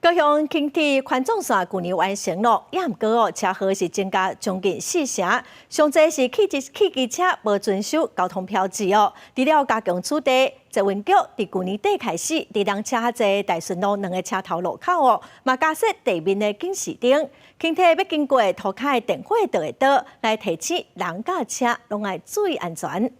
高雄轻铁环状线去年完成了，也毋过哦，车祸是增加将近4成，上侪是汽机车无遵守交通标志哦。除了加强处理，捷运局伫去年底开始，伫人车侪大顺路2个车头路口哦，嘛加设地面的警示灯，轻铁要经过涂骹电火道的道，来提醒人甲车拢爱注意安全。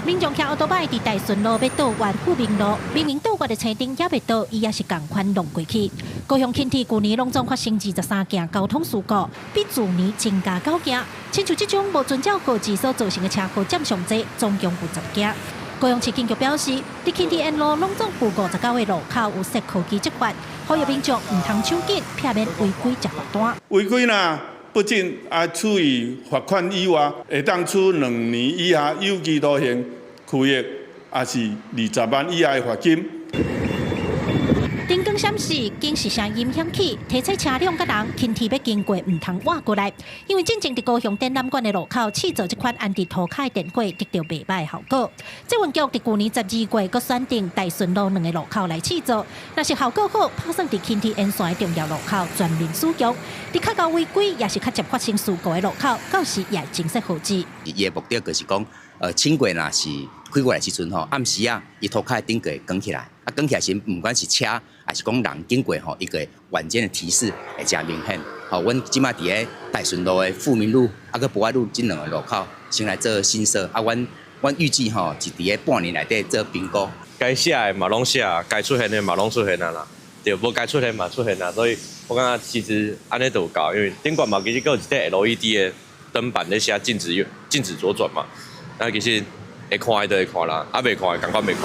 民众骑奥多摆伫大顺路要倒弯富民路，明明倒弯的车顶也未倒，伊也是共款弄过去。高雄轻铁去年拢总发生23件交通事故，比去年增加9件。亲像这种无遵照告示所造成的车祸占上侪，总共有10件。高雄市警局表示，伫轻铁沿路拢总附59个路口有设科技执法，呼吁民众唔通抢紧，避免违规接罚单。违规啦！ 不仅处以罚款以外，会当处2年以下有期徒刑、拘役，也是20万以下的罚金。灯光闪示，警示声音响起，提醒车辆甲人轻铁要经过，唔通挖过来。因为正正伫高雄展览馆的路口试做这款安迪涂骹电火，得到袂歹的效果。捷运局伫去年12月，佮选定大顺路2个路口来试做，若是效果好，拍算伫轻铁沿线的重要路口全面使用。伫较高违规，也是较接发生事故的路口，到时也正式号志。伊的目的就是讲，轻轨若是开过来时阵吼，暗时啊，伊涂骹顶过关起来，啊关起来时，不管是车还是讲人经过吼，一个晚间的提示会真明显。吼，阮即马伫个大顺路的富民路，啊个博爱路这2个路口，先来做新设。啊，阮预计吼，是伫个半年内底做评估。该写的嘛拢写，该出现的嘛拢出现啊啦，对，无该出现嘛出现啊，所以我感觉其实安尼就有够，因为顶管嘛其实有一块 LED 的灯板咧写禁止左转嘛，那其实。 会看的就会看啦，啊未看的赶快未看。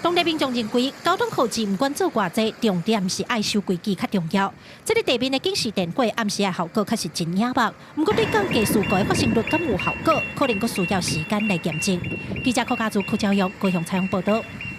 当地民众认为，交通号志唔管做偌济，重点是爱守规矩较重要。这个地面的警示电火暗时的效果确实真野目，不过对降低事故的发生率敢有效果，可能佫需要时间来验证。记者柯家族、柯昭玉高雄采访报道。